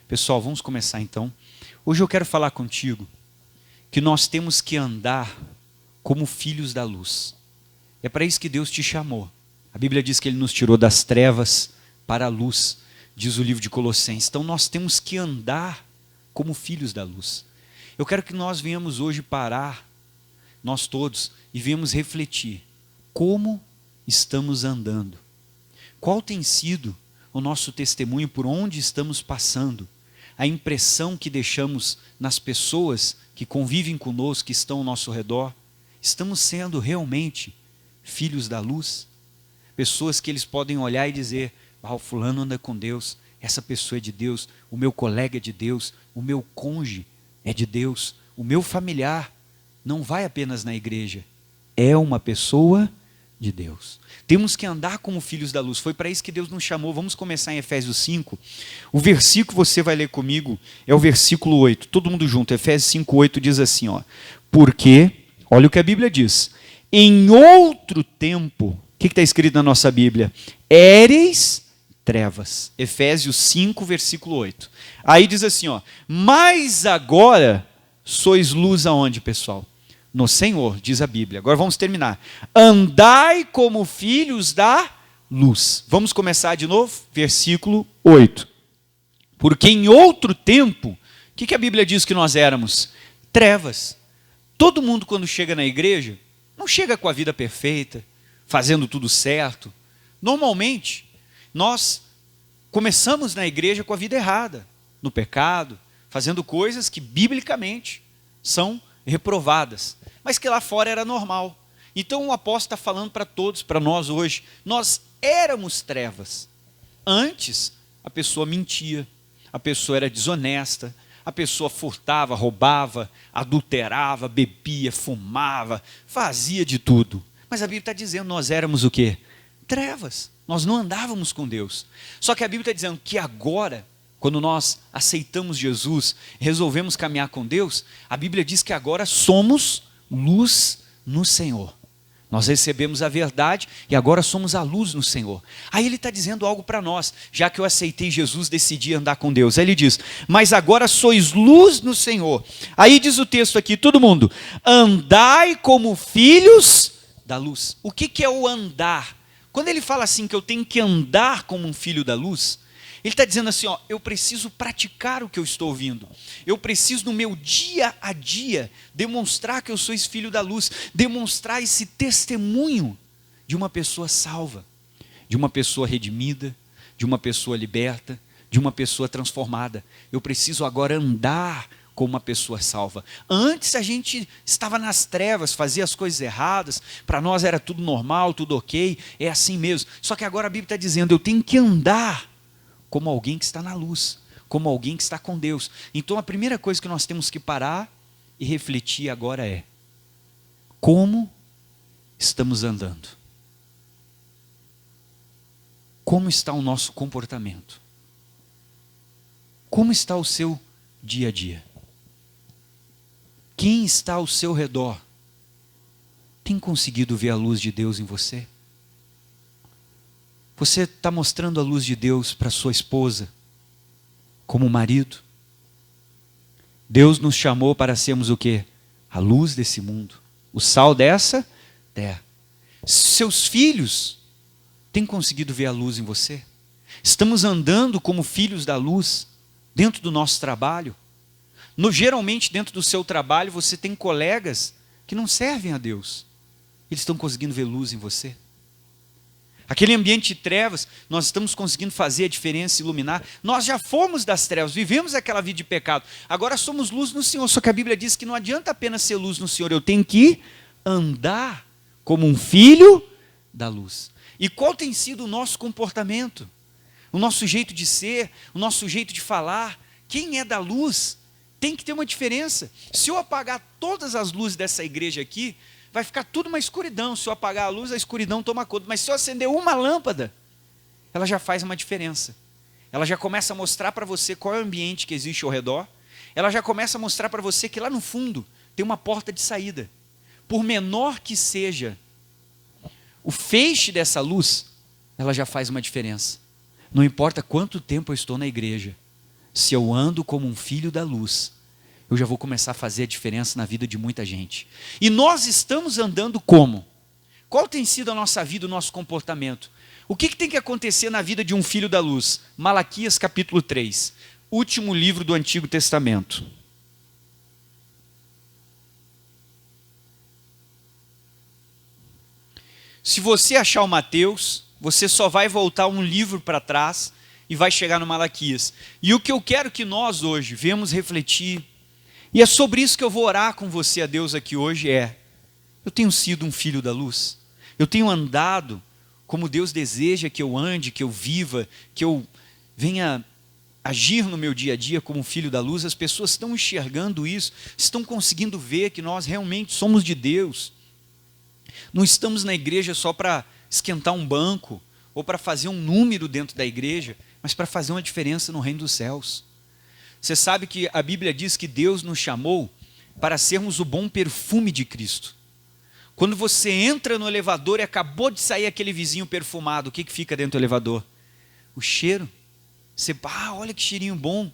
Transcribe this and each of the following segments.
Pessoal, vamos começar então. Hoje eu quero falar contigo que nós temos que andar como filhos da luz. É para isso que Deus te chamou. A Bíblia diz que Ele nos tirou das trevas para a luz, diz o livro de Colossenses. Então nós temos que andar como filhos da luz. Eu quero que nós venhamos hoje parar, nós todos, e venhamos refletir como estamos andando. Qual tem sido o nosso testemunho, por onde estamos passando, a impressão que deixamos nas pessoas que convivem conosco, que estão ao nosso redor. Estamos sendo realmente filhos da luz? Pessoas que eles podem olhar e dizer: o fulano anda com Deus, essa pessoa é de Deus, o meu colega é de Deus, o meu cônjuge é de Deus, o meu familiar não vai apenas na igreja, é uma pessoa de Deus. Temos que andar como filhos da luz. Foi para isso que Deus nos chamou. Vamos começar em Efésios 5. O versículo que você vai ler comigo é o versículo 8. Todo mundo junto. Efésios 5, 8 diz assim, porque, olha o que a Bíblia diz: em outro tempo, o que está escrito na nossa Bíblia? Éreis trevas. Efésios 5, versículo 8. Aí diz assim, mas agora sois luz aonde, pessoal? No Senhor, diz a Bíblia. Agora vamos terminar. Andai como filhos da luz. Vamos começar de novo? Versículo 8. Porque em outro tempo, o que a Bíblia diz que nós éramos? Trevas. Todo mundo, quando chega na igreja, não chega com a vida perfeita, fazendo tudo certo. Normalmente, nós começamos na igreja com a vida errada, no pecado, fazendo coisas que biblicamente são reprovadas, mas que lá fora era normal. Então o apóstolo está falando para todos, para nós hoje, nós éramos trevas. Antes a pessoa mentia, a pessoa era desonesta, a pessoa furtava, roubava, adulterava, bebia, fumava, fazia de tudo. Mas a Bíblia está dizendo, nós éramos o quê? Trevas. Nós não andávamos com Deus. Só que a Bíblia está dizendo que agora, quando nós aceitamos Jesus, resolvemos caminhar com Deus, a Bíblia diz que agora somos luz no Senhor. Nós recebemos a verdade e agora somos a luz no Senhor. Aí ele está dizendo algo para nós. Já que eu aceitei Jesus, decidi andar com Deus. Aí ele diz: mas agora sois luz no Senhor. Aí diz o texto aqui, todo mundo: andai como filhos da luz. O que é o andar? Quando ele fala assim que eu tenho que andar como um filho da luz, ele está dizendo assim, eu preciso praticar o que eu estou ouvindo. Eu preciso no meu dia a dia demonstrar que eu sou esse filho da luz, demonstrar esse testemunho de uma pessoa salva, de uma pessoa redimida, de uma pessoa liberta, de uma pessoa transformada. Eu preciso agora andar como uma pessoa salva. Antes a gente estava nas trevas, fazia as coisas erradas, para nós era tudo normal, tudo ok, é assim mesmo. Só que agora a Bíblia está dizendo, eu tenho que andar como alguém que está na luz, como alguém que está com Deus. Então a primeira coisa que nós temos que parar e refletir agora é: como estamos andando? Como está o nosso comportamento? Como está o seu dia a dia? Quem está ao seu redor? Tem conseguido ver a luz de Deus em você? Você está mostrando a luz de Deus para sua esposa, como marido? Deus nos chamou para sermos o quê? A luz desse mundo, o sal dessa terra. Seus filhos têm conseguido ver a luz em você? Estamos andando como filhos da luz dentro do nosso trabalho? Geralmente dentro do seu trabalho você tem colegas que não servem a Deus. Eles estão conseguindo ver luz em você? Aquele ambiente de trevas, nós estamos conseguindo fazer a diferença, iluminar. Nós já fomos das trevas, vivemos aquela vida de pecado. Agora somos luz no Senhor. Só que a Bíblia diz que não adianta apenas ser luz no Senhor. Eu tenho que andar como um filho da luz. E qual tem sido o nosso comportamento? O nosso jeito de ser, o nosso jeito de falar. Quem é da luz tem que ter uma diferença. Se eu apagar todas as luzes dessa igreja aqui, vai ficar tudo uma escuridão. Se eu apagar a luz, a escuridão toma conta. Mas se eu acender uma lâmpada, ela já faz uma diferença. Ela já começa a mostrar para você qual é o ambiente que existe ao redor. Ela já começa a mostrar para você que lá no fundo tem uma porta de saída. Por menor que seja o feixe dessa luz, ela já faz uma diferença. Não importa quanto tempo eu estou na igreja, Se eu ando como um filho da luz, eu já vou começar a fazer a diferença na vida de muita gente. E nós estamos andando como? Qual tem sido a nossa vida, o nosso comportamento? O que tem que acontecer na vida de um filho da luz? Malaquias capítulo 3, último livro do Antigo Testamento. Se você achar o Mateus, você só vai voltar um livro para trás e vai chegar no Malaquias. E o que eu quero que nós hoje vemos refletir, e é sobre isso que eu vou orar com você a Deus aqui hoje, eu tenho sido um filho da luz? Eu tenho andado como Deus deseja que eu ande, que eu viva, que eu venha agir no meu dia a dia como filho da luz? As pessoas estão enxergando isso, estão conseguindo ver que nós realmente somos de Deus. Não estamos na igreja só para esquentar um banco, ou para fazer um número dentro da igreja, mas para fazer uma diferença no reino dos céus. Você sabe que a Bíblia diz que Deus nos chamou para sermos o bom perfume de Cristo. Quando você entra no elevador e acabou de sair aquele vizinho perfumado, o que fica dentro do elevador? O cheiro. Você, olha que cheirinho bom.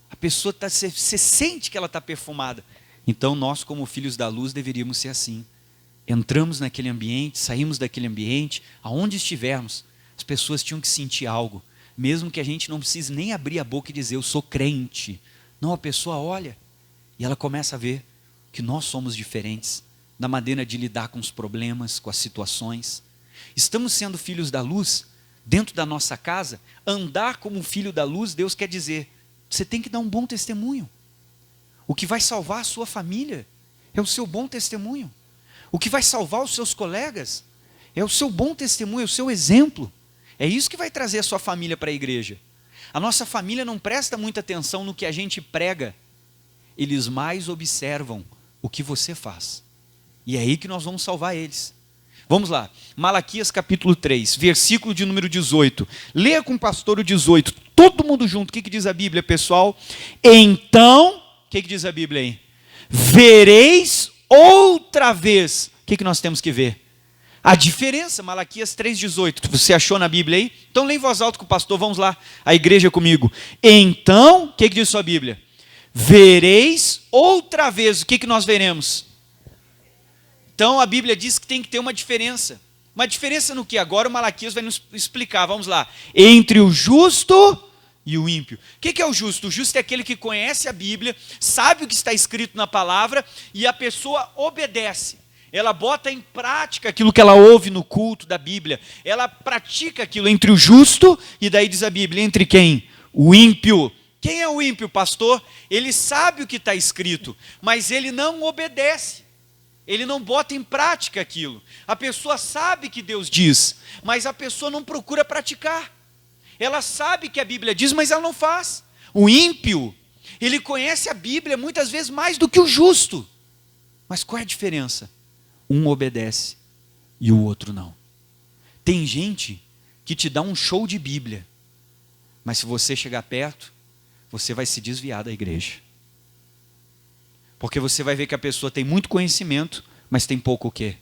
A pessoa você sente que ela está perfumada. Então nós, como filhos da luz, deveríamos ser assim. Entramos naquele ambiente, saímos daquele ambiente, aonde estivermos, as pessoas tinham que sentir algo, mesmo que a gente não precise nem abrir a boca e dizer, eu sou crente. Não, a pessoa olha e ela começa a ver que nós somos diferentes, na maneira de lidar com os problemas, com as situações. Estamos sendo filhos da luz, dentro da nossa casa, andar como um filho da luz, Deus quer dizer, você tem que dar um bom testemunho. O que vai salvar a sua família é o seu bom testemunho. O que vai salvar os seus colegas é o seu bom testemunho, é o seu exemplo. É isso que vai trazer a sua família para a igreja. A nossa família não presta muita atenção no que a gente prega. Eles mais observam o que você faz. E é aí que nós vamos salvar eles. Vamos lá, Malaquias capítulo 3, versículo de número 18. Leia com o pastor o 18, todo mundo junto. O que diz a Bíblia, pessoal? Então, o que diz a Bíblia aí? Vereis outra vez. O que nós temos que ver? A diferença, Malaquias 3,18. Você achou na Bíblia aí? Então lê em voz alta com o pastor, vamos lá, a igreja comigo. Então, o que diz sua Bíblia? Vereis outra vez. O que nós veremos? Então a Bíblia diz que tem que ter uma diferença. Uma diferença no que? Agora o Malaquias vai nos explicar, vamos lá. Entre o justo e o ímpio. O que é o justo? O justo é aquele que conhece a Bíblia, sabe o que está escrito na palavra e a pessoa obedece. Ela bota em prática aquilo que ela ouve no culto da Bíblia. Ela pratica aquilo entre o justo e daí diz a Bíblia, entre quem? O ímpio. Quem é o ímpio, pastor? Ele sabe o que está escrito, mas ele não obedece. Ele não bota em prática aquilo. A pessoa sabe que Deus diz, mas a pessoa não procura praticar. Ela sabe que a Bíblia diz, mas ela não faz. O ímpio, ele conhece a Bíblia muitas vezes mais do que o justo. Mas qual é a diferença? Um obedece e o outro não. Tem gente que te dá um show de Bíblia, mas se você chegar perto, você vai se desviar da igreja. Porque você vai ver que a pessoa tem muito conhecimento, mas tem pouco o quê?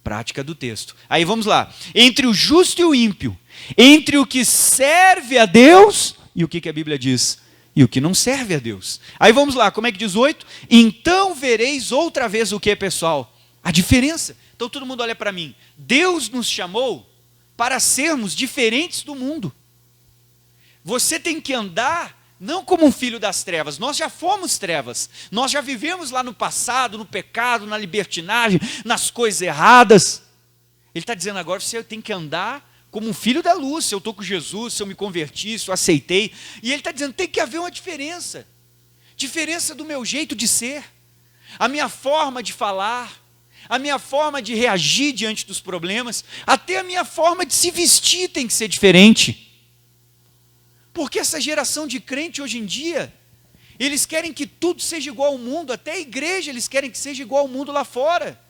Prática do texto. Aí vamos lá. Entre o justo e o ímpio, entre o que serve a Deus e o que a Bíblia diz, e o que não serve a Deus. Aí vamos lá, como é que diz 8? Então vereis outra vez o que, pessoal? A diferença. Então todo mundo olha para mim. Deus nos chamou para sermos diferentes do mundo. Você tem que andar não como um filho das trevas. Nós já fomos trevas. Nós já vivemos lá no passado, no pecado, na libertinagem, nas coisas erradas. Ele está dizendo agora, você tem que andar como um filho da luz. Se eu estou com Jesus, se eu me converti, se eu aceitei. E ele está dizendo, tem que haver uma diferença. Diferença do meu jeito de ser. A minha forma de falar. A minha forma de reagir diante dos problemas. Até a minha forma de se vestir tem que ser diferente. Porque essa geração de crente hoje em dia, eles querem que tudo seja igual ao mundo, até a igreja eles querem que seja igual ao mundo lá fora.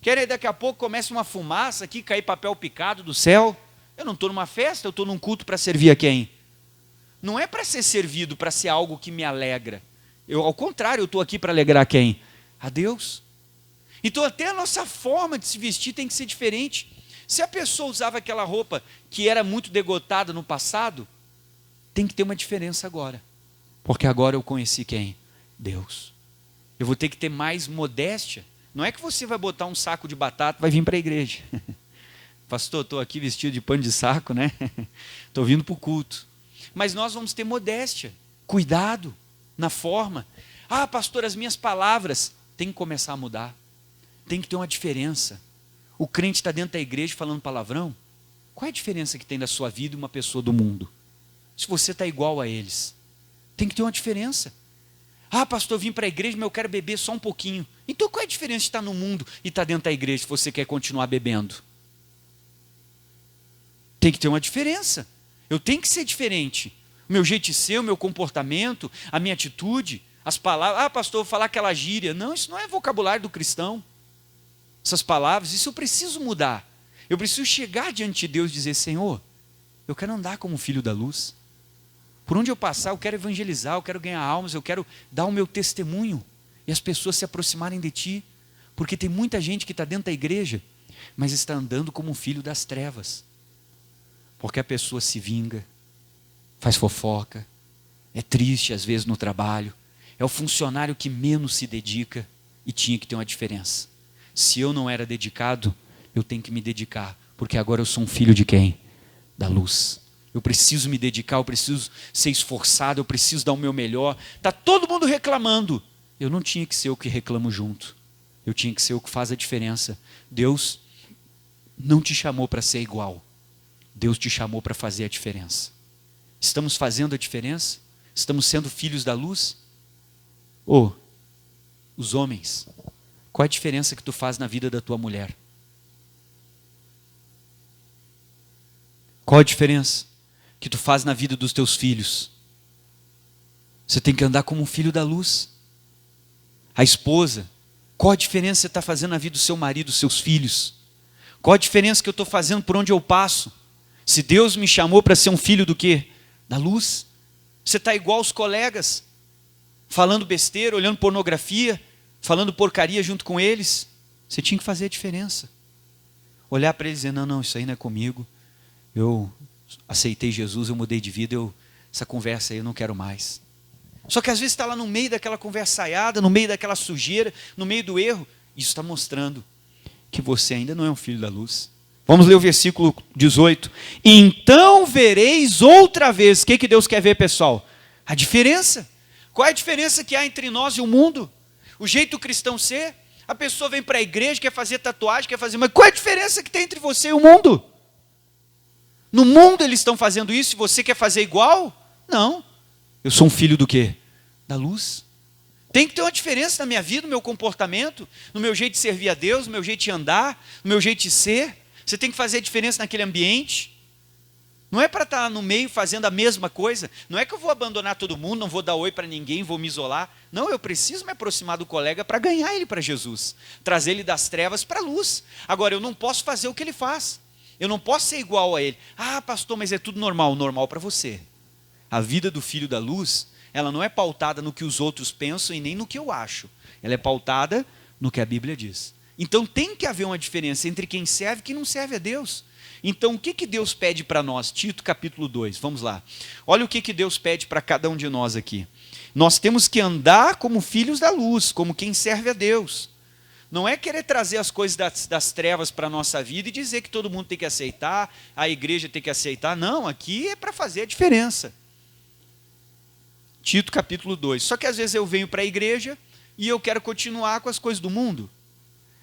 Querem daqui a pouco comece uma fumaça aqui, cair papel picado do céu. Eu não estou numa festa, eu estou num culto para servir a quem? Não é para ser servido, para ser algo que me alegra. Ao contrário, eu estou aqui para alegrar quem? A Deus. Então até a nossa forma de se vestir tem que ser diferente. Se a pessoa usava aquela roupa que era muito degotada no passado, tem que ter uma diferença agora. Porque agora eu conheci quem? Deus. Eu vou ter que ter mais modéstia. Não é que você vai botar um saco de batata e vai vir para a igreja. Pastor, estou aqui vestido de pano de saco, né? Estou vindo para o culto. Mas nós vamos ter modéstia, cuidado na forma. Ah, pastor, as minhas palavras tem que começar a mudar. Tem que ter uma diferença. O crente está dentro da igreja falando palavrão. Qual é a diferença que tem da sua vida e uma pessoa do mundo? Se você está igual a eles. Tem que ter uma diferença. Ah, pastor, eu vim para a igreja, mas eu quero beber só um pouquinho. Então qual é a diferença de estar no mundo e estar dentro da igreja se você quer continuar bebendo? Tem que ter uma diferença. Eu tenho que ser diferente. O meu jeito de ser, o meu comportamento, a minha atitude, as palavras. Ah, pastor, eu vou falar aquela gíria. Não, isso não é vocabulário do cristão. Essas palavras, isso eu preciso mudar. Eu preciso chegar diante de Deus e dizer, Senhor, eu quero andar como filho da luz. Por onde eu passar, eu quero evangelizar, eu quero ganhar almas, eu quero dar o meu testemunho. E as pessoas se aproximarem de ti. Porque tem muita gente que está dentro da igreja, mas está andando como um filho das trevas. Porque a pessoa se vinga, faz fofoca, é triste às vezes no trabalho, é o funcionário que menos se dedica e tinha que ter uma diferença. Se eu não era dedicado, eu tenho que me dedicar, porque agora eu sou um filho de quem? Da luz. Eu preciso me dedicar, eu preciso ser esforçado, eu preciso dar o meu melhor. Está todo mundo reclamando. Eu não tinha que ser o que reclamo junto. Eu tinha que ser o que faz a diferença. Deus não te chamou para ser igual. Deus te chamou para fazer a diferença. Estamos fazendo a diferença? Estamos sendo filhos da luz? Ou, os homens, qual é a diferença que tu faz na vida da tua mulher? Qual a diferença que tu faz na vida dos teus filhos? Você tem que andar como um filho da luz. A esposa, qual a diferença que você está fazendo na vida do seu marido, dos seus filhos? Qual a diferença que eu estou fazendo por onde eu passo? Se Deus me chamou para ser um filho do quê? Da luz. Você está igual aos colegas, falando besteira, olhando pornografia, falando porcaria junto com eles. Você tinha que fazer a diferença. Olhar para eles e dizer, não, isso aí não é comigo. Eu aceitei Jesus, eu mudei de vida, essa conversa aí eu não quero mais. Só que às vezes está lá no meio daquela conversaiada, no meio daquela sujeira, no meio do erro. Isso está mostrando que você ainda não é um filho da luz. Vamos ler o versículo 18. Então vereis outra vez. O que Deus quer ver, pessoal? A diferença. Qual é a diferença que há entre nós e o mundo? O jeito cristão ser? A pessoa vem para a igreja, quer fazer tatuagem, quer fazer... Mas qual é a diferença que tem entre você e o mundo? No mundo eles estão fazendo isso e você quer fazer igual? Não. Eu sou um filho do quê? Da luz. Tem que ter uma diferença na minha vida, no meu comportamento, no meu jeito de servir a Deus, no meu jeito de andar, no meu jeito de ser. Você tem que fazer a diferença naquele ambiente. Não é para estar no meio fazendo a mesma coisa. Não é que eu vou abandonar todo mundo, não vou dar oi para ninguém, vou me isolar. Não, eu preciso me aproximar do colega para ganhar ele para Jesus. Trazer ele das trevas para a luz. Agora, eu não posso fazer o que ele faz. Eu não posso ser igual a ele. Ah, pastor, mas é tudo normal. Normal para você. A vida do filho da luz, ela não é pautada no que os outros pensam e nem no que eu acho. Ela é pautada no que a Bíblia diz. Então tem que haver uma diferença entre quem serve e quem não serve a Deus. Então o que Deus pede para nós? Tito capítulo 2, vamos lá. Olha o que Deus pede para cada um de nós aqui. Nós temos que andar como filhos da luz, como quem serve a Deus. Não é querer trazer as coisas das trevas para a nossa vida e dizer que todo mundo tem que aceitar, a igreja tem que aceitar. Não, aqui é para fazer a diferença. Tito capítulo 2. Só que às vezes eu venho para a igreja e eu quero continuar com as coisas do mundo.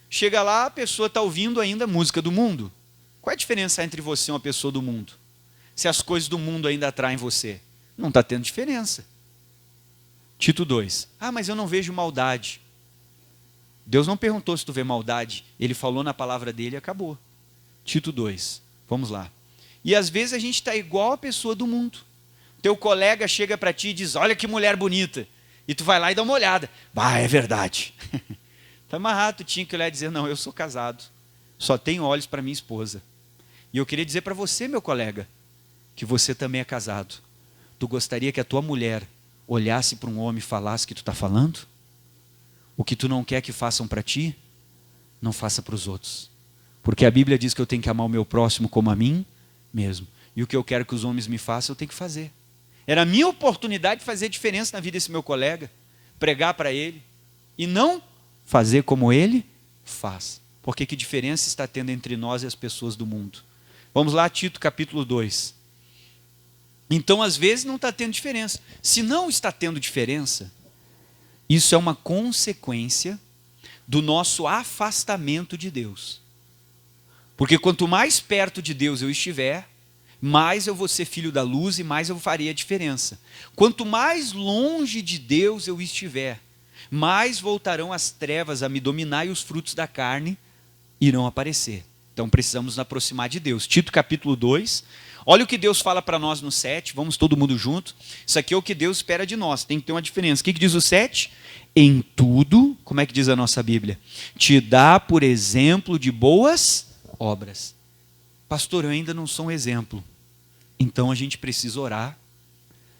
Chega lá, a pessoa está ouvindo ainda música do mundo. Qual é a diferença entre você e uma pessoa do mundo? Se as coisas do mundo ainda atraem você. Não está tendo diferença. Tito 2. Ah, mas eu não vejo maldade. Deus não perguntou se tu vê maldade. Ele falou na palavra dele e acabou. Tito 2. Vamos lá. E às vezes a gente está igual a pessoa do mundo. Teu colega chega para ti e diz, olha que mulher bonita. E tu vai lá e dá uma olhada. Bah, é verdade. Está amarrado, tu tinha que olhar e dizer, não, eu sou casado. Só tenho olhos para minha esposa. E eu queria dizer para você, meu colega, que você também é casado. Tu gostaria que a tua mulher olhasse para um homem e falasse que tu está falando? O que tu não quer que façam para ti, não faça para os outros. Porque a Bíblia diz que eu tenho que amar o meu próximo como a mim mesmo. E o que eu quero que os homens me façam, eu tenho que fazer. Era a minha oportunidade de fazer diferença na vida desse meu colega, pregar para ele, e não fazer como ele faz. Porque que diferença está tendo entre nós e as pessoas do mundo? Vamos lá, Tito capítulo 2. Então, às vezes, não está tendo diferença. Se não está tendo diferença, isso é uma consequência do nosso afastamento de Deus. Porque quanto mais perto de Deus eu estiver, mais eu vou ser filho da luz e mais eu farei a diferença. Quanto mais longe de Deus eu estiver, mais voltarão as trevas a me dominar e os frutos da carne irão aparecer. Então precisamos nos aproximar de Deus. Tito capítulo 2, olha o que Deus fala para nós no 7, vamos todo mundo junto. Isso aqui é o que Deus espera de nós, tem que ter uma diferença. O que diz o 7? Em tudo, como é que diz a nossa Bíblia? Te dá por exemplo de boas obras. Pastor, eu ainda não sou um exemplo. Então a gente precisa orar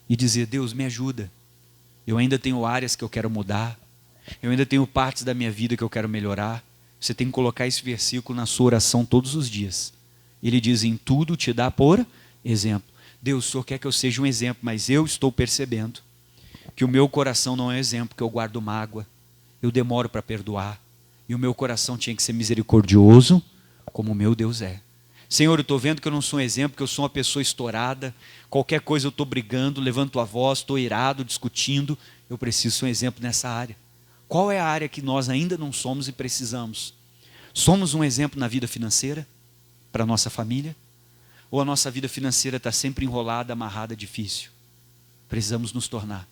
e dizer, Deus, me ajuda. Eu ainda tenho áreas que eu quero mudar. Eu ainda tenho partes da minha vida que eu quero melhorar. Você tem que colocar esse versículo na sua oração todos os dias. Ele diz, em tudo te dá por exemplo. Deus, o Senhor quer que eu seja um exemplo, mas eu estou percebendo que o meu coração não é um exemplo, que eu guardo mágoa, eu demoro para perdoar. E o meu coração tinha que ser misericordioso, como o meu Deus é. Senhor, eu estou vendo que eu não sou um exemplo, que eu sou uma pessoa estourada, qualquer coisa eu estou brigando, levanto a voz, estou irado, discutindo, eu preciso ser um exemplo nessa área. Qual é a área que nós ainda não somos e precisamos? Somos um exemplo na vida financeira, para a nossa família? Ou a nossa vida financeira está sempre enrolada, amarrada, difícil? Precisamos nos tornar.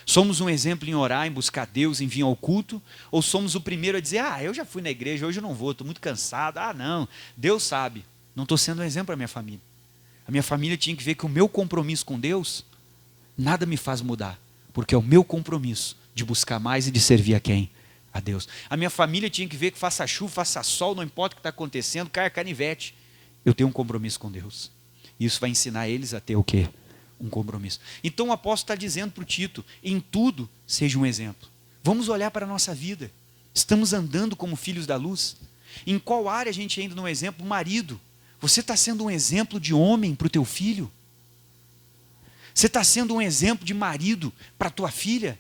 Somos um exemplo em orar, em buscar Deus, em vir ao culto? Ou somos o primeiro a dizer, eu já fui na igreja, hoje eu não vou, estou muito cansado. Não, Deus sabe. Não estou sendo um exemplo para a minha família. A minha família tinha que ver que o meu compromisso com Deus, nada me faz mudar. Porque é o meu compromisso de buscar mais e de servir a quem? A Deus. A minha família tinha que ver que faça chuva, faça sol, não importa o que está acontecendo, caia canivete. Eu tenho um compromisso com Deus. E isso vai ensinar eles a ter o quê? Um compromisso. Então o apóstolo está dizendo para o Tito, em tudo seja um exemplo. Vamos olhar para a nossa vida. Estamos andando como filhos da luz? Em qual área a gente ainda não é exemplo? Marido, você está sendo um exemplo de homem para o teu filho? Você está sendo um exemplo de marido para a tua filha?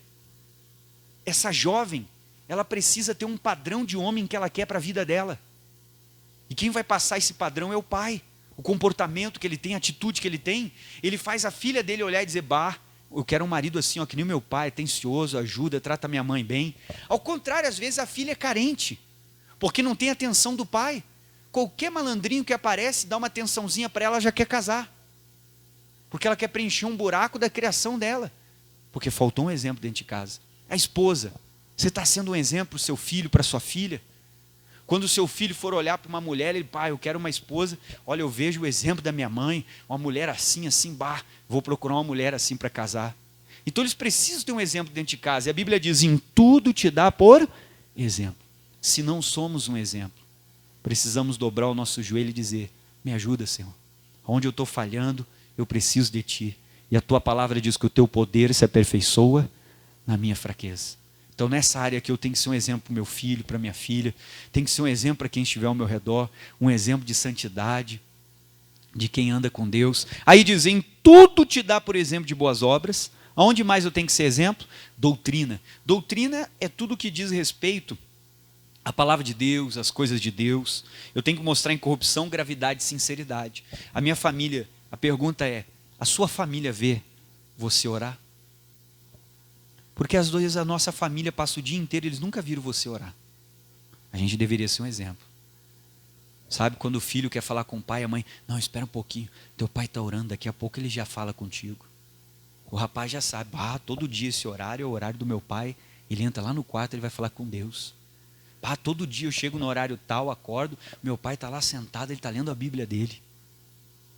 Essa jovem, ela precisa ter um padrão de homem que ela quer para a vida dela. E quem vai passar esse padrão é o pai. O comportamento que ele tem, a atitude que ele tem, ele faz a filha dele olhar e dizer, eu quero um marido assim, que nem o meu pai, atencioso, ajuda, trata minha mãe bem. Ao contrário, às vezes a filha é carente, porque não tem atenção do pai. Qualquer malandrinho que aparece, dá uma atençãozinha para ela, já quer casar. Porque ela quer preencher um buraco da criação dela. Porque faltou um exemplo dentro de casa. A esposa, você está sendo um exemplo para o seu filho, para a sua filha? Quando o seu filho for olhar para uma mulher, ele, pai, eu quero uma esposa, olha, eu vejo o exemplo da minha mãe, uma mulher assim, vou procurar uma mulher assim para casar. Então eles precisam ter um exemplo dentro de casa. E a Bíblia diz, em tudo te dá por exemplo. Se não somos um exemplo, precisamos dobrar o nosso joelho e dizer, me ajuda, Senhor. Onde eu estou falhando, eu preciso de Ti. E a Tua palavra diz que o Teu poder se aperfeiçoa na minha fraqueza. Então nessa área aqui eu tenho que ser um exemplo para o meu filho, para a minha filha, tem que ser um exemplo para quem estiver ao meu redor, um exemplo de santidade, de quem anda com Deus. Aí diz, em tudo te dá por exemplo de boas obras. Aonde mais eu tenho que ser exemplo? Doutrina. Doutrina é tudo que diz respeito à palavra de Deus, às coisas de Deus. Eu tenho que mostrar incorrupção, gravidade e sinceridade. A minha família, a pergunta é, a sua família vê você orar? Porque às vezes a nossa família passa o dia inteiro, eles nunca viram você orar. A gente deveria ser um exemplo. Sabe, quando o filho quer falar com o pai, a mãe, não, espera um pouquinho, teu pai está orando, daqui a pouco ele já fala contigo. O rapaz já sabe, todo dia esse horário é o horário do meu pai, ele entra lá no quarto, ele vai falar com Deus. Todo dia eu chego no horário tal, acordo, meu pai está lá sentado, ele está lendo a Bíblia dele.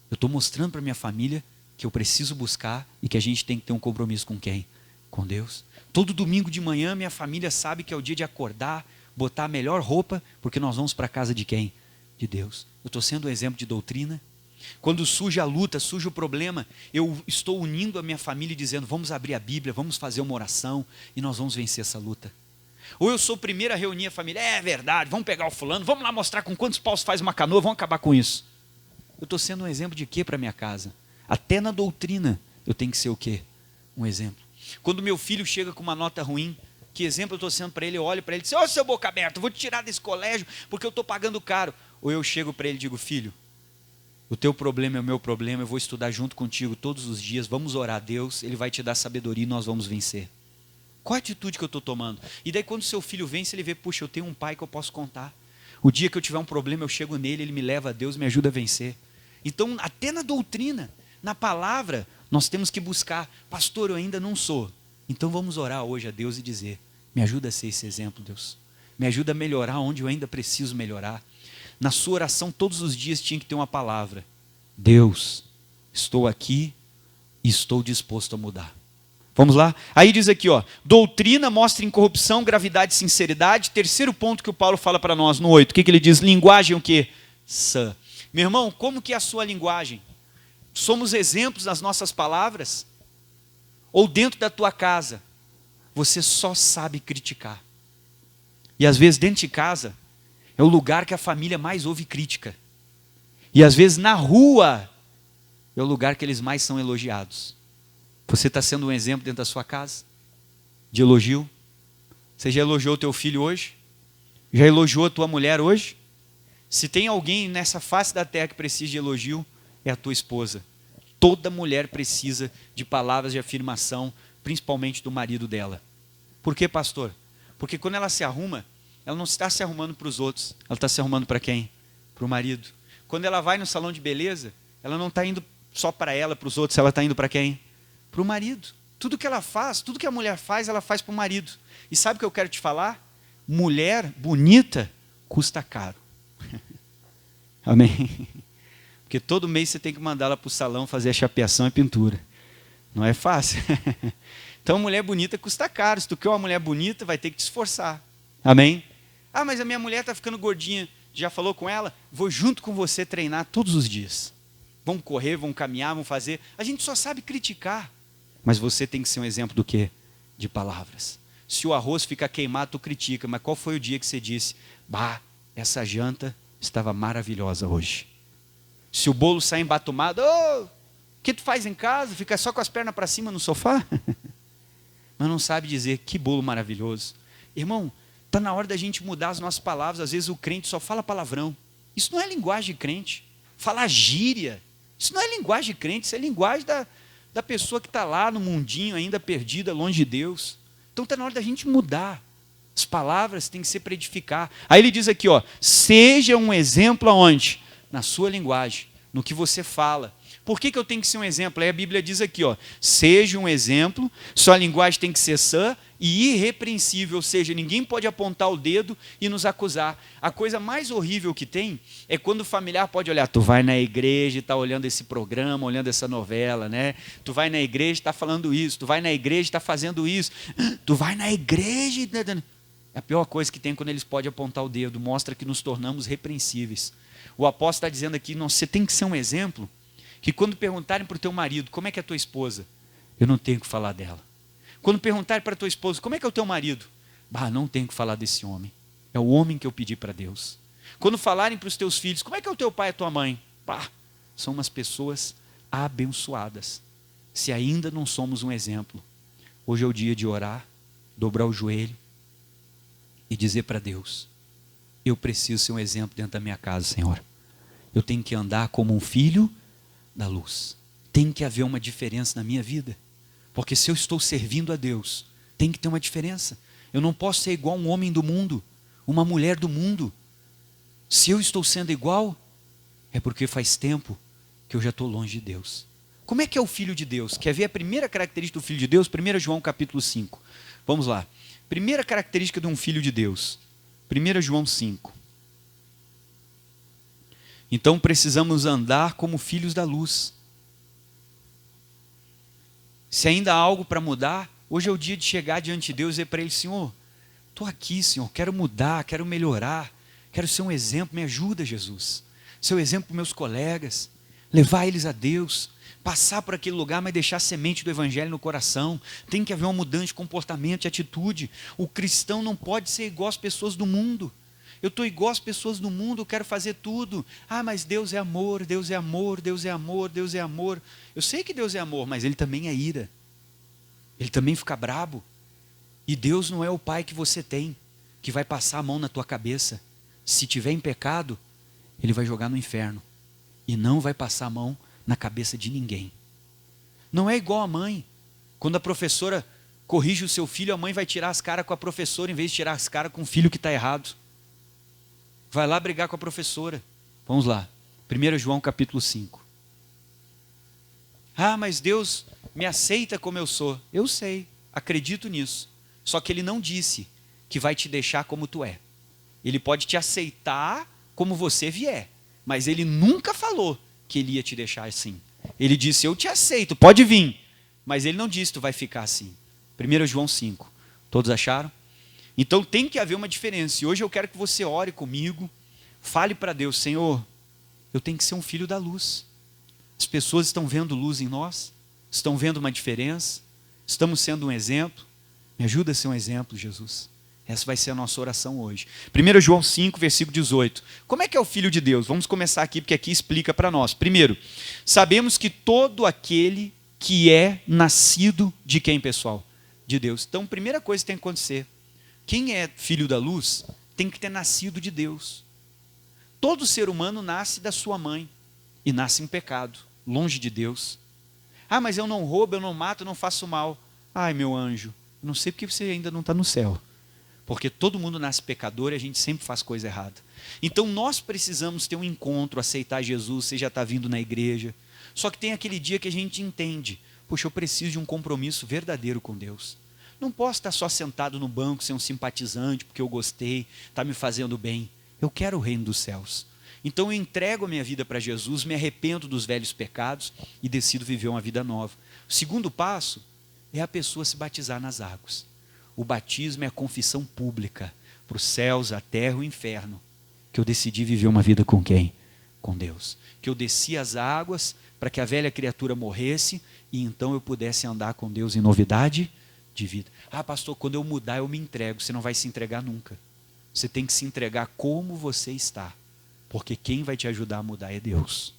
Eu estou mostrando para minha família que eu preciso buscar e que a gente tem que ter um compromisso com quem? Com Deus. Todo domingo de manhã minha família sabe que é o dia de acordar, botar a melhor roupa, porque nós vamos para a casa de quem? De Deus. Eu estou sendo um exemplo de doutrina. Quando surge a luta, surge o problema, eu estou unindo a minha família e dizendo, vamos abrir a Bíblia, vamos fazer uma oração e nós vamos vencer essa luta. Ou eu sou o primeiro a reunir a família, é verdade, vamos pegar o fulano, vamos lá mostrar com quantos paus faz uma canoa, vamos acabar com isso. Eu estou sendo um exemplo de quê para minha casa? Até na doutrina eu tenho que ser o quê? Um exemplo. Quando meu filho chega com uma nota ruim, que exemplo eu estou sendo para ele? Eu olho para ele e digo, ô seu boca aberta, eu vou te tirar desse colégio porque eu estou pagando caro. Ou eu chego para ele e digo, filho, o teu problema é o meu problema, eu vou estudar junto contigo todos os dias, vamos orar a Deus, Ele vai te dar sabedoria e nós vamos vencer. Qual a atitude que eu estou tomando? E daí quando seu filho vence, ele vê, puxa, eu tenho um pai que eu posso contar. O dia que eu tiver um problema, eu chego nele, ele me leva a Deus, me ajuda a vencer. Então, até na doutrina, na palavra, nós temos que buscar, pastor, eu ainda não sou. Então vamos orar hoje a Deus e dizer, me ajuda a ser esse exemplo, Deus. Me ajuda a melhorar onde eu ainda preciso melhorar. Na sua oração, todos os dias tinha que ter uma palavra. Deus, estou aqui e estou disposto a mudar. Vamos lá? Aí diz aqui, ó, doutrina mostra incorrupção, gravidade e sinceridade. Terceiro ponto que o Paulo fala para nós no 8. O que ele diz? Linguagem o quê? Sã. Meu irmão, como que é a sua linguagem? Somos exemplos nas nossas palavras? Ou dentro da tua casa, você só sabe criticar? E às vezes dentro de casa, é o lugar que a família mais ouve crítica. E às vezes na rua, é o lugar que eles mais são elogiados. Você está sendo um exemplo dentro da sua casa? De elogio? Você já elogiou o teu filho hoje? Já elogiou a tua mulher hoje? Se tem alguém nessa face da terra que precisa de elogio, é a tua esposa. Toda mulher precisa de palavras de afirmação, principalmente do marido dela. Por quê, pastor? Porque quando ela se arruma, ela não está se arrumando para os outros. Ela está se arrumando para quem? Para o marido. Quando ela vai no salão de beleza, ela não está indo só para ela, para os outros. Ela está indo para quem? Para o marido. Tudo que ela faz, tudo que a mulher faz, ela faz para o marido. E sabe o que eu quero te falar? Mulher bonita custa caro. Amém? Porque todo mês você tem que mandá-la para o salão fazer a chapeação e pintura. Não é fácil. Então, mulher bonita custa caro. Se tu quer uma mulher bonita, vai ter que te esforçar. Amém? Ah, mas a minha mulher está ficando gordinha. Já falou com ela? Vou junto com você treinar todos os dias. Vamos correr, vamos caminhar, vamos fazer. A gente só sabe criticar. Mas você tem que ser um exemplo do quê? De palavras. Se o arroz fica queimado, tu critica. Mas qual foi o dia que você disse, bah, essa janta estava maravilhosa hoje? Se o bolo sai embatumado, o que tu faz em casa? Fica só com as pernas para cima no sofá? Mas não sabe dizer, que bolo maravilhoso. Irmão, está na hora da gente mudar as nossas palavras. Às vezes o crente só fala palavrão. Isso não é linguagem de crente. Falar gíria. Isso não é linguagem de crente, isso é linguagem da pessoa que está lá no mundinho, ainda perdida, longe de Deus. Então está na hora da gente mudar. As palavras têm que ser para edificar. Aí ele diz aqui, ó, seja um exemplo aonde? Na sua linguagem, no que você fala. Por que eu tenho que ser um exemplo? Aí a Bíblia diz aqui, ó, seja um exemplo, sua linguagem tem que ser sã e irrepreensível, ou seja, ninguém pode apontar o dedo e nos acusar. A coisa mais horrível que tem é quando o familiar pode olhar, tu vai na igreja e está olhando esse programa, olhando essa novela, né? Tu vai na igreja e está falando isso, tu vai na igreja e está fazendo isso, tu vai na igreja e... A pior coisa que tem é quando eles podem apontar o dedo, mostra que nos tornamos repreensíveis. O apóstolo está dizendo aqui, você tem que ser um exemplo, que quando perguntarem para o teu marido, como é que é a tua esposa? Eu não tenho que falar dela. Quando perguntarem para a tua esposa, como é que é o teu marido? Não tenho que falar desse homem. É o homem que eu pedi para Deus. Quando falarem para os teus filhos, como é que é o teu pai e a tua mãe? São umas pessoas abençoadas. Se ainda não somos um exemplo, hoje é o dia de orar, dobrar o joelho e dizer para Deus, eu preciso ser um exemplo dentro da minha casa, Senhor. Eu tenho que andar como um filho da luz. Tem que haver uma diferença na minha vida. Porque se eu estou servindo a Deus, tem que ter uma diferença. Eu não posso ser igual um homem do mundo, uma mulher do mundo. Se eu estou sendo igual, é porque faz tempo que eu já estou longe de Deus. Como é que é o filho de Deus? Quer ver a primeira característica do filho de Deus? 1 João capítulo 5. Vamos lá. Primeira característica de um filho de Deus. 1 João 5. Então precisamos andar como filhos da luz. Se ainda há algo para mudar, hoje é o dia de chegar diante de Deus e dizer para Ele, Senhor, estou aqui, Senhor, quero mudar, quero melhorar, quero ser um exemplo, me ajuda, Jesus. Ser um exemplo para meus colegas, levar eles a Deus, passar por aquele lugar, mas deixar a semente do Evangelho no coração. Tem que haver uma mudança de comportamento e atitude. O cristão não pode ser igual às pessoas do mundo. Eu estou igual as pessoas no mundo, eu quero fazer tudo. Ah, mas Deus é amor, Deus é amor, Deus é amor, Deus é amor. Eu sei que Deus é amor, mas Ele também é ira. Ele também fica brabo. E Deus não é o pai que você tem, que vai passar a mão na tua cabeça. Se tiver em pecado, Ele vai jogar no inferno. E não vai passar a mão na cabeça de ninguém. Não é igual a mãe. Quando a professora corrige o seu filho, a mãe vai tirar as caras com a professora, em vez de tirar as caras com o filho que está errado. Vai lá brigar com a professora. Vamos lá. 1 João capítulo 5. Ah, mas Deus me aceita como eu sou. Eu sei, acredito nisso. Só que Ele não disse que vai te deixar como tu é. Ele pode te aceitar como você vier. Mas Ele nunca falou que Ele ia te deixar assim. Ele disse, eu te aceito, pode vir. Mas Ele não disse, tu vai ficar assim. 1 João 5. Todos acharam? Então tem que haver uma diferença. E hoje eu quero que você ore comigo. Fale para Deus, Senhor, eu tenho que ser um filho da luz. As pessoas estão vendo luz em nós. Estão vendo uma diferença. Estamos sendo um exemplo. Me ajuda a ser um exemplo, Jesus. Essa vai ser a nossa oração hoje. 1 João 5, versículo 18. Como é que é o Filho de Deus? Vamos começar aqui, porque aqui explica para nós. Primeiro, sabemos que todo aquele que é nascido de quem, pessoal? De Deus. Então, primeira coisa que tem que acontecer. Quem é filho da luz tem que ter nascido de Deus. Todo ser humano nasce da sua mãe e nasce em pecado, longe de Deus. Ah, mas eu não roubo, eu não mato, eu não faço mal. Ai, meu anjo, não sei porque você ainda não está no céu. Porque todo mundo nasce pecador e a gente sempre faz coisa errada. Então nós precisamos ter um encontro, aceitar Jesus, você já está vindo na igreja. Só que tem aquele dia que a gente entende, poxa, eu preciso de um compromisso verdadeiro com Deus. Não posso estar só sentado no banco, ser um simpatizante, porque eu gostei, está me fazendo bem. Eu quero o reino dos céus. Então eu entrego a minha vida para Jesus, me arrependo dos velhos pecados e decido viver uma vida nova. O segundo passo é a pessoa se batizar nas águas. O batismo é a confissão pública para os céus, a terra e o inferno. Que eu decidi viver uma vida com quem? Com Deus. Que eu desci as águas para que a velha criatura morresse e então eu pudesse andar com Deus em novidade de vida. Ah, pastor, quando eu mudar eu me entrego. Você não vai se entregar nunca. Você tem que se entregar como você está. Porque quem vai te ajudar a mudar é Deus.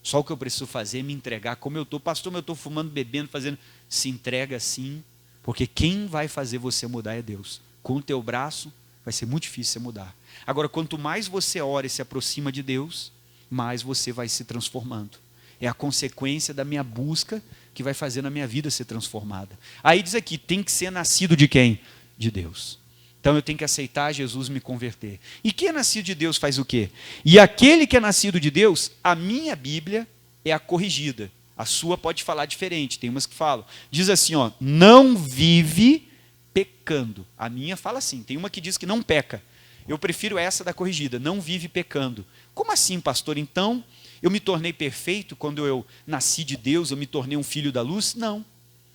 Só o que eu preciso fazer é me entregar como eu estou. Pastor, mas eu estou fumando, bebendo, fazendo. Se entrega sim. Porque quem vai fazer você mudar é Deus. Com o teu braço vai ser muito difícil você mudar. Agora, quanto mais você ora e se aproxima de Deus, mais você vai se transformando. É a consequência da minha busca que vai fazer na minha vida ser transformada. Aí diz aqui, tem que ser nascido de quem? De Deus. Então eu tenho que aceitar Jesus, me converter. E quem é nascido de Deus faz o quê? E aquele que é nascido de Deus, a minha Bíblia é a corrigida. A sua pode falar diferente, tem umas que falam. Diz assim, ó, não vive pecando. A minha fala assim, tem uma que diz que não peca. Eu prefiro essa da corrigida, não vive pecando. Como assim, pastor? Então, eu me tornei perfeito quando eu nasci de Deus, eu me tornei um filho da luz? Não.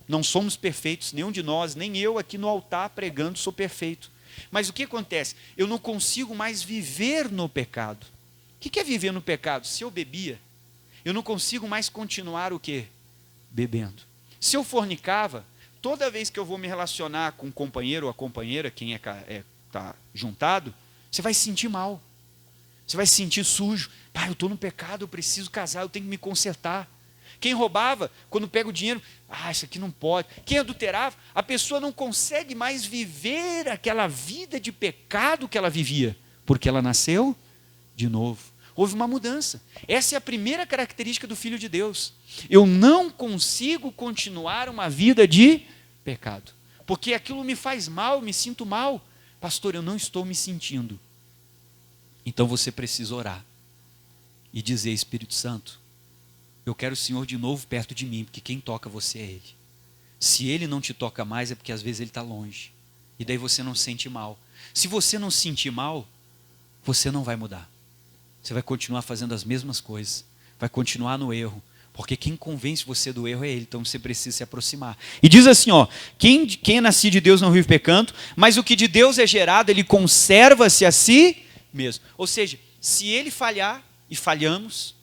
Não somos perfeitos, nenhum de nós, nem eu aqui no altar pregando sou perfeito. Mas o que acontece? Eu não consigo mais viver no pecado. O que é viver no pecado? Se eu bebia, eu não consigo mais continuar o quê? Bebendo. Se eu fornicava, toda vez que eu vou me relacionar com um companheiro ou a companheira, quem está juntado, você vai se sentir mal. Você vai se sentir sujo. Pai, eu estou no pecado, eu preciso casar, eu tenho que me consertar. Quem roubava, quando pega o dinheiro, isso aqui não pode. Quem adulterava, a pessoa não consegue mais viver aquela vida de pecado que ela vivia, porque ela nasceu de novo. Houve uma mudança. Essa é a primeira característica do Filho de Deus. Eu não consigo continuar uma vida de pecado, porque aquilo me faz mal, eu me sinto mal. Pastor, eu não estou me sentindo. Então você precisa orar e dizer, Espírito Santo, eu quero o Senhor de novo perto de mim, porque quem toca você é Ele. Se Ele não te toca mais, é porque às vezes Ele está longe. E daí você não se sente mal. Se você não se sentir mal, você não vai mudar. Você vai continuar fazendo as mesmas coisas. Vai continuar no erro. Porque quem convence você do erro é Ele. Então você precisa se aproximar. E diz assim, ó, quem é nascido de Deus não vive pecando, mas o que de Deus é gerado, ele conserva-se a si mesmo. Ou seja, se ele falhar, e falhamos,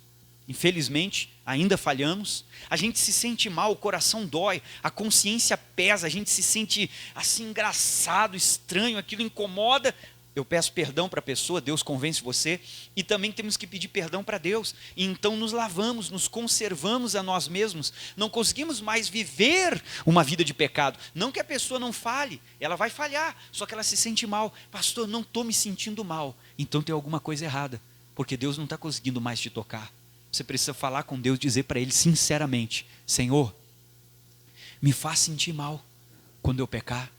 infelizmente, ainda falhamos, a gente se sente mal, o coração dói, a consciência pesa, a gente se sente assim engraçado, estranho, aquilo incomoda, eu peço perdão para a pessoa, Deus convence você, e também temos que pedir perdão para Deus. E então nos lavamos, nos conservamos a nós mesmos, não conseguimos mais viver uma vida de pecado. Não que a pessoa não falhe, ela vai falhar, só que ela se sente mal. Pastor, não estou me sentindo mal. Então tem alguma coisa errada, porque Deus não está conseguindo mais te tocar. Você precisa falar com Deus, dizer para Ele sinceramente: Senhor, me faz sentir mal quando eu pecar,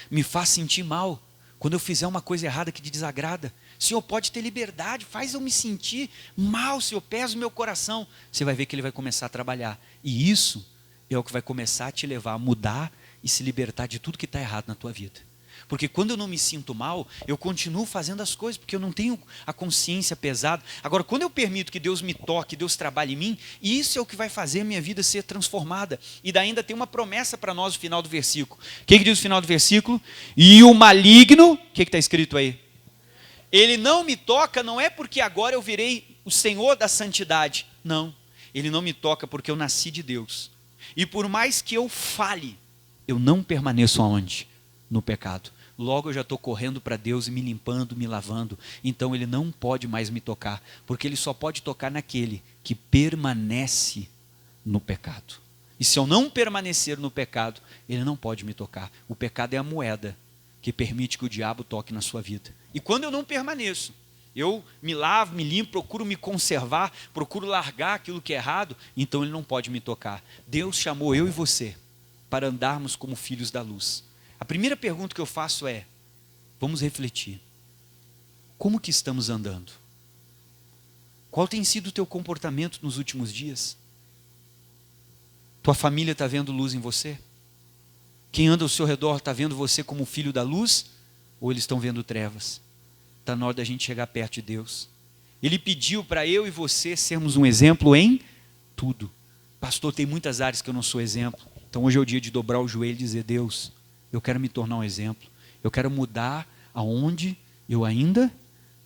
me faz sentir mal quando eu fizer uma coisa errada que te desagrada. Senhor, pode ter liberdade, faz eu me sentir mal, Senhor, pesa o meu coração. Você vai ver que Ele vai começar a trabalhar. E isso é o que vai começar a te levar a mudar e se libertar de tudo que está errado na tua vida. Porque quando eu não me sinto mal, eu continuo fazendo as coisas, porque eu não tenho a consciência pesada. Agora, quando eu permito que Deus me toque, Deus trabalhe em mim, isso é o que vai fazer a minha vida ser transformada. E daí ainda tem uma promessa para nós no final do versículo. O que diz o final do versículo? E o maligno, o que está escrito aí? Ele não me toca, não é porque agora eu virei o Senhor da santidade. Não, ele não me toca porque eu nasci de Deus. E por mais que eu fale, eu não permaneço aonde? No pecado. Logo eu já estou correndo para Deus e me limpando, me lavando. Então Ele não pode mais me tocar, porque Ele só pode tocar naquele que permanece no pecado. E se eu não permanecer no pecado, Ele não pode me tocar. O pecado é a moeda que permite que o diabo toque na sua vida. E quando eu não permaneço, eu me lavo, me limpo, procuro me conservar, procuro largar aquilo que é errado, então Ele não pode me tocar. Deus chamou eu e você para andarmos como filhos da luz. A primeira pergunta que eu faço é: vamos refletir. Como que estamos andando? Qual tem sido o teu comportamento nos últimos dias? Tua família está vendo luz em você? Quem anda ao seu redor está vendo você como filho da luz? Ou eles estão vendo trevas? Está na hora da gente chegar perto de Deus. Ele pediu para eu e você sermos um exemplo em tudo. Pastor, tem muitas áreas que eu não sou exemplo. Então hoje é o dia de dobrar o joelho e dizer: Deus, eu quero me tornar um exemplo. Eu quero mudar aonde eu ainda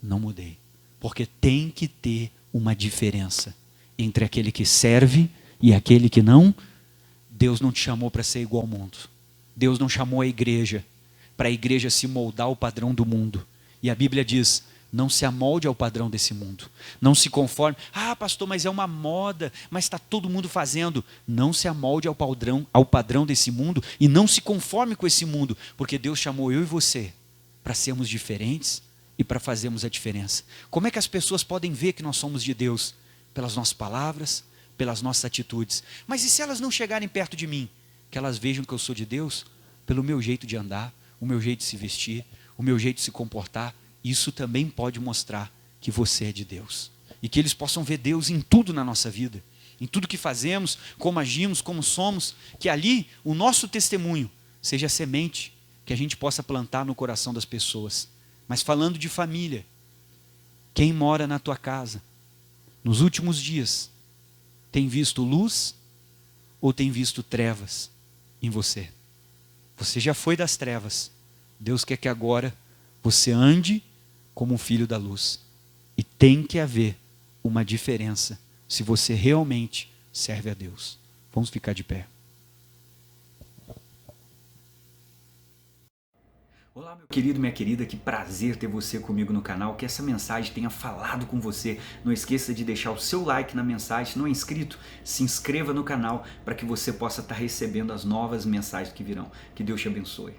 não mudei. Porque tem que ter uma diferença entre aquele que serve e aquele que não. Deus não te chamou para ser igual ao mundo. Deus não chamou a igreja para a igreja se moldar ao padrão do mundo. E a Bíblia diz: não se amolde ao padrão desse mundo. Não se conforme. Ah, pastor, mas é uma moda, mas está todo mundo fazendo. Não se amolde ao padrão desse mundo e não se conforme com esse mundo, porque Deus chamou eu e você para sermos diferentes e para fazermos a diferença. Como é que as pessoas podem ver que nós somos de Deus? Pelas nossas palavras, pelas nossas atitudes. Mas e se elas não chegarem perto de mim? Que elas vejam que eu sou de Deus pelo meu jeito de andar, o meu jeito de se vestir, o meu jeito de se comportar. Isso também pode mostrar que você é de Deus. E que eles possam ver Deus em tudo na nossa vida. Em tudo que fazemos, como agimos, como somos. Que ali o nosso testemunho seja a semente que a gente possa plantar no coração das pessoas. Mas falando de família, quem mora na tua casa, nos últimos dias, tem visto luz ou tem visto trevas em você? Você já foi das trevas. Deus quer que agora você ande como um filho da luz. E tem que haver uma diferença se você realmente serve a Deus. Vamos ficar de pé. Olá, meu querido, minha querida, que prazer ter você comigo no canal, que essa mensagem tenha falado com você. Não esqueça de deixar o seu like na mensagem. Se não é inscrito, se inscreva no canal para que você possa estar recebendo as novas mensagens que virão. Que Deus te abençoe.